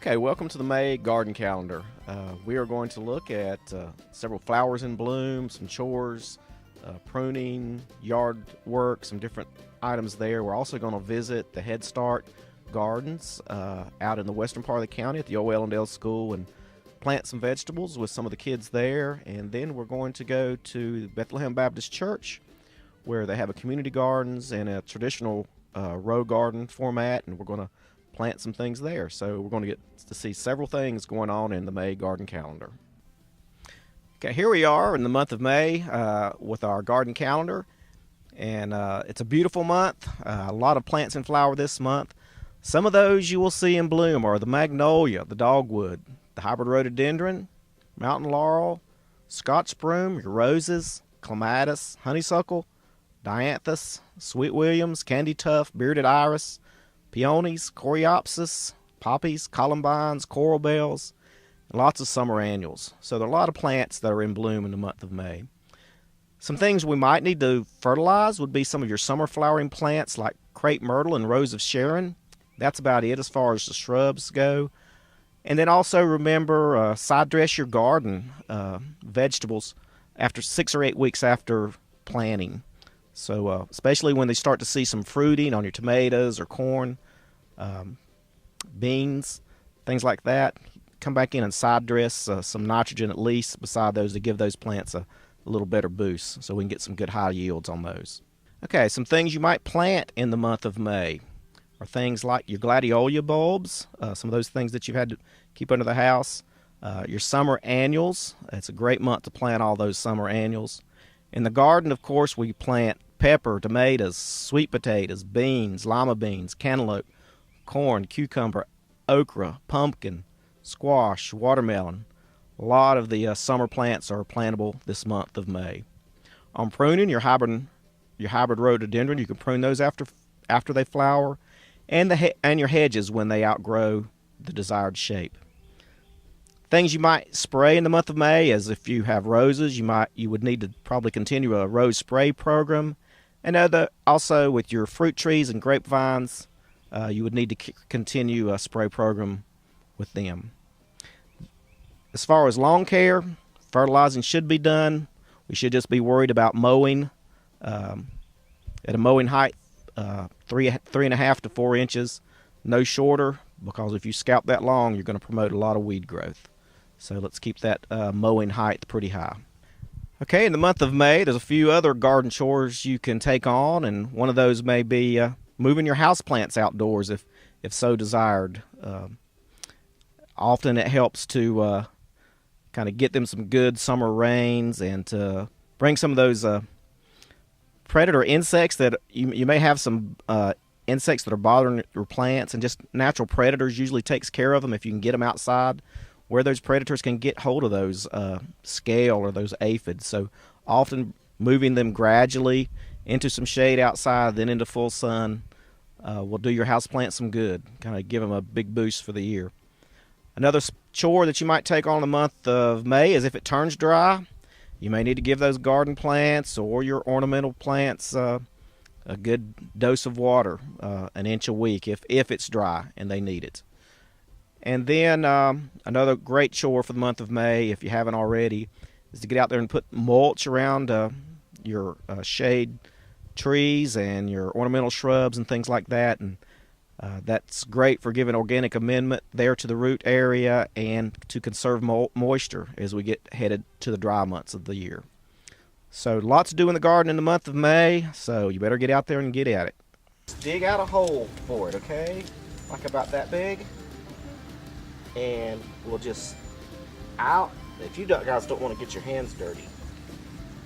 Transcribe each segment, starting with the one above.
Okay, welcome to the May garden calendar. We are going to look at several flowers in bloom, some chores, pruning, yard work, some different items there. We're also going to visit the Head Start gardens out in the western part of the county at the old Ellendale School and plant some vegetables with some of the kids there. And then we're going to go to Bethlehem Baptist Church, where they have a community gardens and a traditional row garden format, and we're going to plant some things there. So we're going to get to see several things going on in the May garden calendar. Okay, here we are in the month of May with our garden calendar, and it's a beautiful month. A lot of plants in flower this month. Some of those you will see in bloom are the magnolia, the dogwood, the hybrid rhododendron, mountain laurel, Scotch broom, your roses, clematis, honeysuckle, dianthus, sweet williams, candy tuft, bearded iris, peonies, coreopsis, poppies, columbines, coral bells, and lots of summer annuals. So there are a lot of plants that are in bloom in the month of May. Some things we might need to fertilize would be some of your summer flowering plants like crepe myrtle and rose of Sharon. That's about it as far as the shrubs go. And then also remember, side dress your garden vegetables after 6 or 8 weeks after planting. So especially when they start to see some fruiting on your tomatoes or corn, beans, things like that, come back in and side dress some nitrogen at least beside those to give those plants a little better boost so we can get some good high yields on those. Okay, some things you might plant in the month of May are things like your gladiola bulbs, some of those things that you've had to keep under the house, your summer annuals. It's a great month to plant all those summer annuals. In the garden, of course, we plant pepper, tomatoes, sweet potatoes, beans, lima beans, cantaloupe, corn, cucumber, okra, pumpkin, squash, watermelon. A lot of the summer plants are plantable this month of May. On pruning, your hybrid rhododendron, you can prune those after they flower, and your hedges when they outgrow the desired shape. Things you might spray in the month of May, as if you have roses, you would need to probably continue a rose spray program. And also with your fruit trees and grapevines, you would need to continue a spray program with them. As far as lawn care, fertilizing should be done. We should just be worried about mowing at a mowing height 3.5 to 4 inches, no shorter, because if you scalp that long, you're going to promote a lot of weed growth. So let's keep that mowing height pretty high. Okay, in the month of May, there's a few other garden chores you can take on, and one of those may be moving your houseplants outdoors if so desired. Often it helps to kind of get them some good summer rains and to bring some of those predator insects that you may have some insects that are bothering your plants, and just natural predators usually takes care of them if you can get them outside where those predators can get hold of those scale or those aphids. So often moving them gradually into some shade outside, then into full sun, will do your houseplants some good, kind of give them a big boost for the year. Another chore that you might take on the month of May is if it turns dry, you may need to give those garden plants or your ornamental plants a good dose of water, an inch a week if it's dry and they need it. And then another great chore for the month of May, if you haven't already, is to get out there and put mulch around your shade trees and your ornamental shrubs and things like that. And that's great for giving organic amendment there to the root area and to conserve moisture as we get headed to the dry months of the year. So lots to do in the garden in the month of May, so you better get out there and get at it. Dig out a hole for it, okay? Like about that big. And we'll just if you guys don't want to get your hands dirty,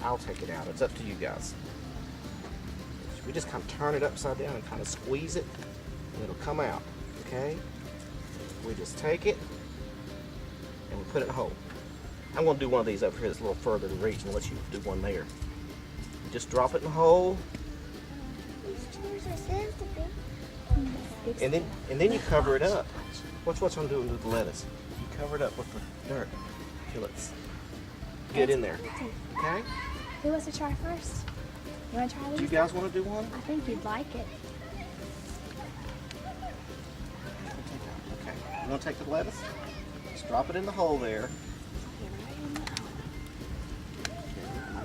I'll take it out. It's up to you guys. We just kind of turn it upside down and kind of squeeze it, and it'll come out, okay? We just take it and we put it in a hole. I'm going to do one of these over here that's a little further to reach and let you do one there. Just drop it in the hole. And then you cover it up. Watch what I'm doing with the lettuce. You cover it up with the dirt till it's get in there. Okay? Who wants to try first? You want to try this? Do you guys want to do one? I think you'd like it. Okay. You want to take the lettuce? Just drop it in the hole there.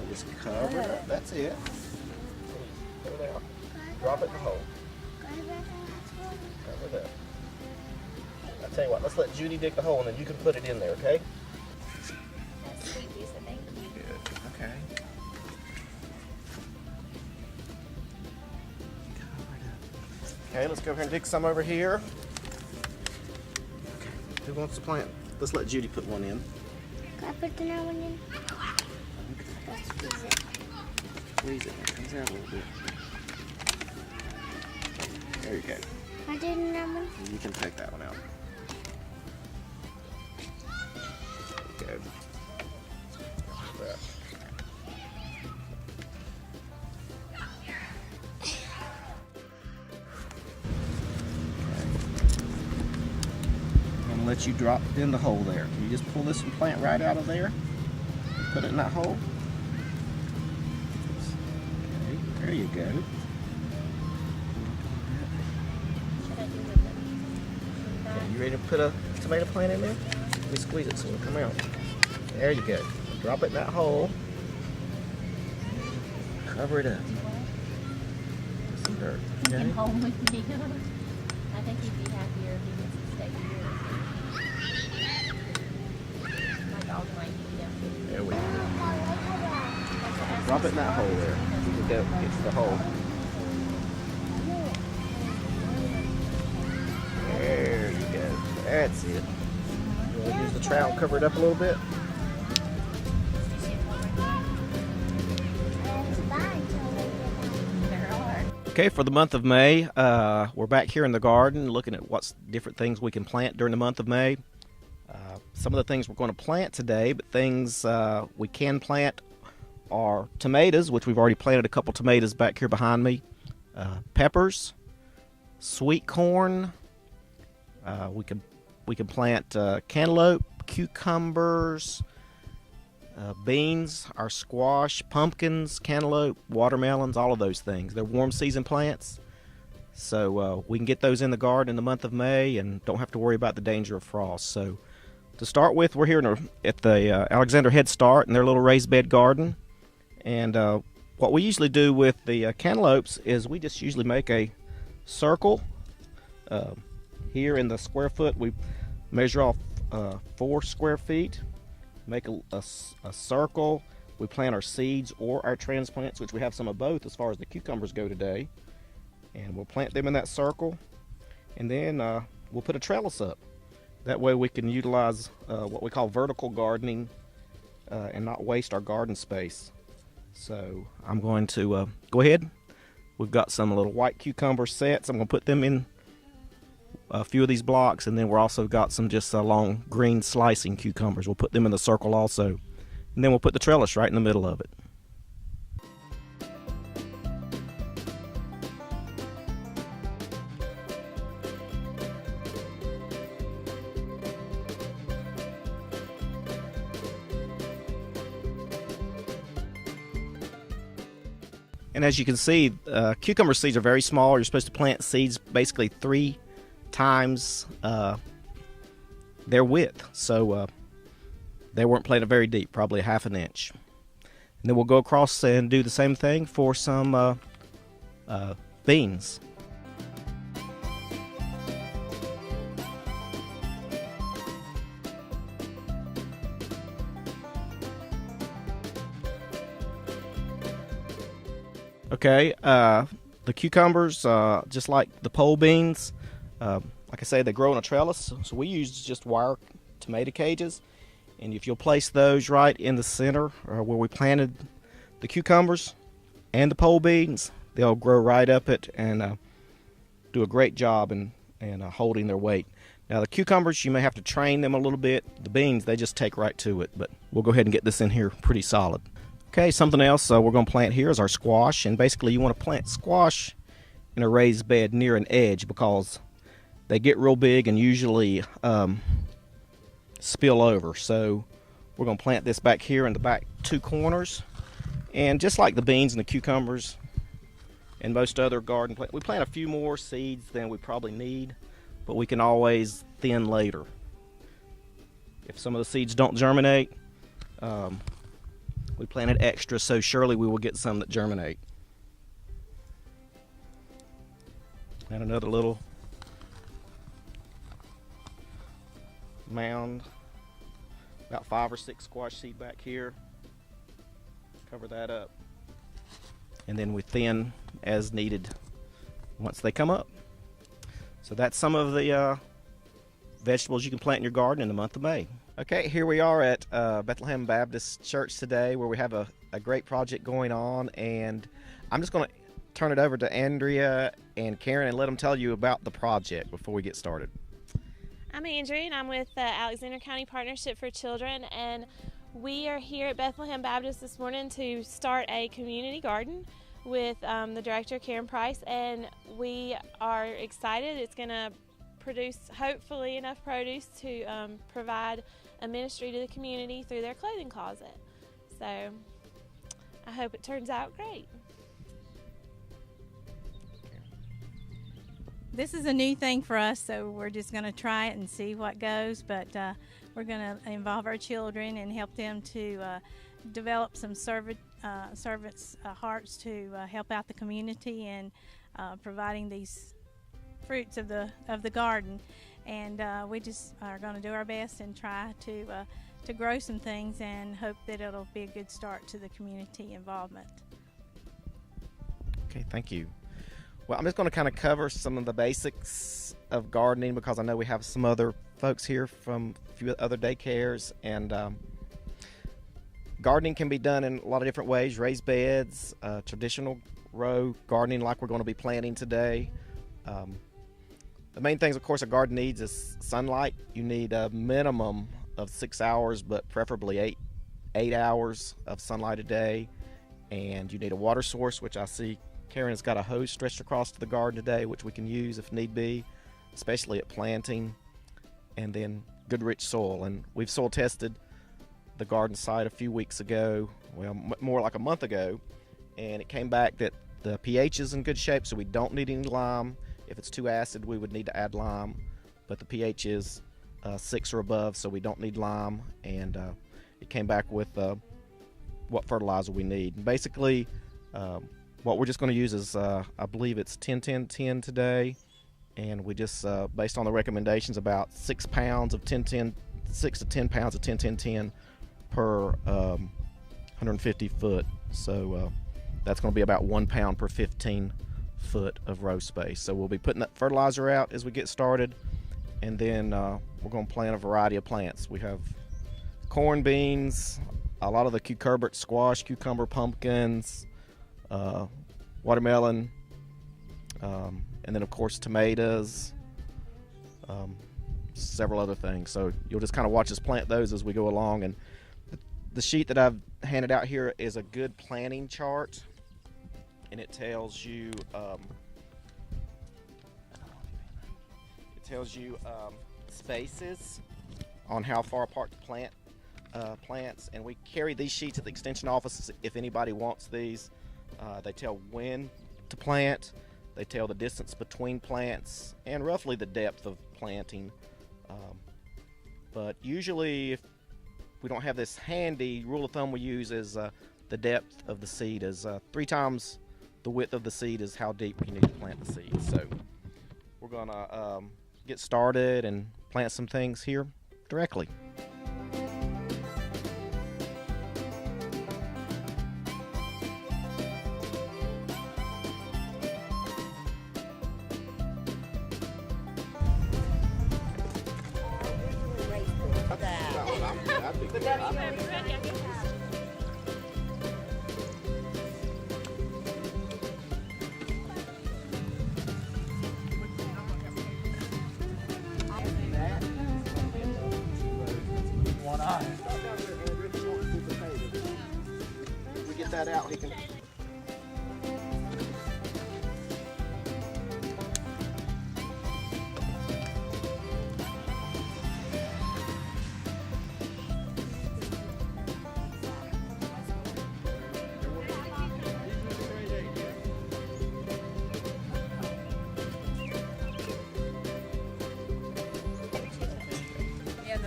Just cover it up. That's it. There. Drop it in the hole. Cover it up. I'll tell you what, let's let Judy dig the hole and then you can put it in there, okay? That's sweet, Lisa. Thank you. Good. Okay. Okay, let's go over here and dig some over here. Okay, who wants to plant? Let's let Judy put one in. Can I put the other one in? Let's squeeze it. Squeeze it. It comes out a little bit. There you go. I did another one. You can take that one out. There you go. Like that. I'm gonna let you drop it in the hole there. You just pull this and plant right out of there. Put it in that hole. Okay, there you go. Okay, you ready to put a tomato plant in there? Let me squeeze it so it'll come out. There you go. Drop it in that hole. Cover it up. Put some dirt. He Okay. came home with me. I think he'd be happier if he gets to stay here. My dog might eat him. There we go. Drop it in that hole there. It's the hole. There you go. That's it. You want to use the trowel and cover it up a little bit? Okay, for the month of May, we're back here in the garden looking at what's different things we can plant during the month of May. Some of the things we're going to plant today, but things we can plant are tomatoes, which we've already planted a couple tomatoes back here behind me, peppers, sweet corn. We can plant cantaloupe, cucumbers, beans, our squash, pumpkins, cantaloupe, watermelons, all of those things. They're warm season plants, so we can get those in the garden in the month of May and don't have to worry about the danger of frost. So to start with, we're here at the Alexander Head Start in their little raised bed garden. And what we usually do with the cantaloupes is we just usually make a circle. Here in the square foot, we measure off 4 square feet. Make a circle. We plant our seeds or our transplants, which we have some of both as far as the cucumbers go today. And we'll plant them in that circle. And then we'll put a trellis up. That way we can utilize what we call vertical gardening and not waste our garden space. So I'm going to go ahead. We've got some little white cucumber sets. I'm going to put them in a few of these blocks, and then we're also got some just long green slicing cucumbers. We'll put them in the circle also, and then we'll put the trellis right in the middle of it. And as you can see, cucumber seeds are very small. You're supposed to plant seeds basically 3 times their width. So they weren't planted very deep, probably 1/2 inch. And then we'll go across and do the same thing for some beans. Okay, the cucumbers, just like the pole beans, like I say, they grow in a trellis, so we use just wire tomato cages. And if you'll place those right in the center where we planted the cucumbers and the pole beans, they'll grow right up it and do a great job in holding their weight. Now the cucumbers, you may have to train them a little bit. The beans, they just take right to it, but we'll go ahead and get this in here pretty solid. Okay, something else we're going to plant here is our squash, and basically you want to plant squash in a raised bed near an edge because they get real big and usually spill over. So we're going to plant this back here in the back 2 corners, and just like the beans and the cucumbers and most other garden plants, we plant a few more seeds than we probably need, but we can always thin later. If some of the seeds don't germinate, we planted extra, so surely we will get some that germinate. And another little mound, about 5 or 6 squash seed back here. Cover that up, and then we thin as needed once they come up. So that's some of the vegetables you can plant in your garden in the month of May. Okay, here we are at Bethlehem Baptist Church today, where we have a great project going on, and I'm just going to turn it over to Andrea and Karen and let them tell you about the project before we get started. I'm Andrea, and I'm with the Alexander County Partnership for Children, and we are here at Bethlehem Baptist this morning to start a community garden with the director, Karen Price, and we are excited. It's going to produce, hopefully, enough produce to provide a ministry to the community through their clothing closet. So I hope it turns out great. This is a new thing for us, so we're just going to try it and see what goes, but we're going to involve our children and help them to develop some servants' hearts to help out the community and providing these fruits of the garden. And we just are going to do our best and try to grow some things and hope that it'll be a good start to the community involvement. Okay, thank you. Well, I'm just going to kind of cover some of the basics of gardening because I know we have some other folks here from a few other daycares, and gardening can be done in a lot of different ways. Raised beds, traditional row gardening like we're going to be planting today. The main things, of course, a garden needs is sunlight. You need a minimum of 6 hours, but preferably 8 hours of sunlight a day. And you need a water source, which I see Karen has got a hose stretched across to the garden today, which we can use if need be, especially at planting. And then good rich soil. And we've soil tested the garden site a few weeks ago, well, more like a month ago, and it came back that the pH is in good shape, so we don't need any lime. If it's too acid, we would need to add lime, but the pH is 6 or above, so we don't need lime. And it came back with what fertilizer we need. Basically, what we're just going to use is, I believe it's 10-10-10 today, and we just, based on the recommendations, about 6 pounds of 10-10, 6 to 10 pounds of 10-10-10 per 150 foot. So that's going to be about 1 pound per 15 foot of row space. So we'll be putting that fertilizer out as we get started, and then we're going to plant a variety of plants. We have corn, beans, a lot of the cucurbit, squash, cucumber, pumpkins, watermelon, and then of course tomatoes, several other things. So you'll just kind of watch us plant those as we go along. And the sheet that I've handed out here is a good planting chart, and it tells you spaces on how far apart to plant plants. And we carry these sheets at the extension office if anybody wants these. They tell when to plant, they tell the distance between plants, and roughly the depth of planting. But usually, if we don't have this handy, rule of thumb we use is the depth of the seed is 3 times the width of the seed is how deep you need to plant the seed. So we're gonna get started and plant some things here directly. If we get that out, he can.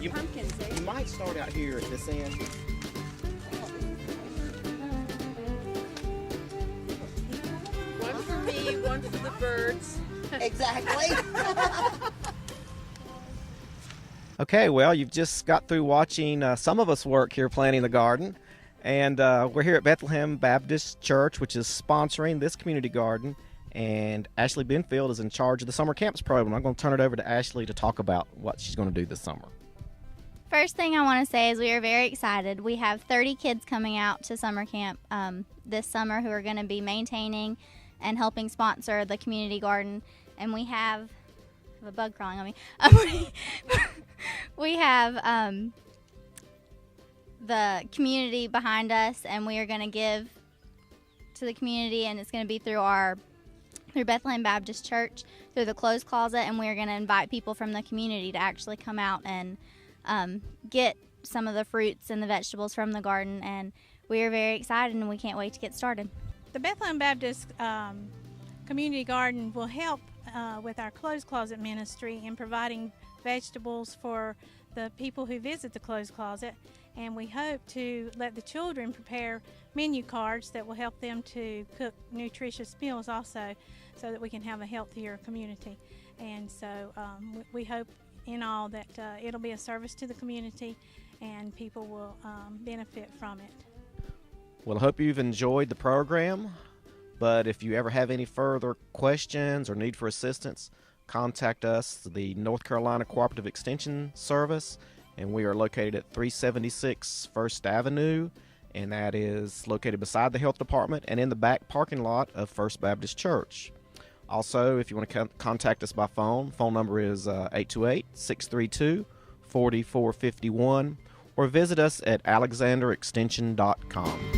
You, pumpkins there. you might start out here at this end. One for me, one for the birds. Exactly. Okay, well, you've just got through watching some of us work here planting the garden. And we're here at Bethlehem Baptist Church, which is sponsoring this community garden. And Ashley Benfield is in charge of the summer camps program. I'm going to turn it over to Ashley to talk about what she's going to do this summer. First thing I want to say is we are very excited. We have 30 kids coming out to summer camp this summer who are going to be maintaining and helping sponsor the community garden. And we have a bug crawling on me. We have the community behind us, and we are going to give to the community, and it's going to be through Bethlehem Baptist Church, through the clothes closet, and we're going to invite people from the community to actually come out and get some of the fruits and the vegetables from the garden, and we are very excited, and we can't wait to get started. The Bethlehem Baptist Community Garden will help with our clothes closet ministry in providing vegetables for the people who visit the clothes closet, and we hope to let the children prepare menu cards that will help them to cook nutritious meals also, so that we can have a healthier community. And so we hope in all that it'll be a service to the community and people will benefit from it. Well, I hope you've enjoyed the program, but if you ever have any further questions or need for assistance, contact us, the North Carolina Cooperative Extension Service, and we are located at 376 First Avenue, and that is located beside the Health Department and in the back parking lot of First Baptist Church. Also, if you want to contact us by phone number is 828-632-4451, or visit us at alexanderextension.com.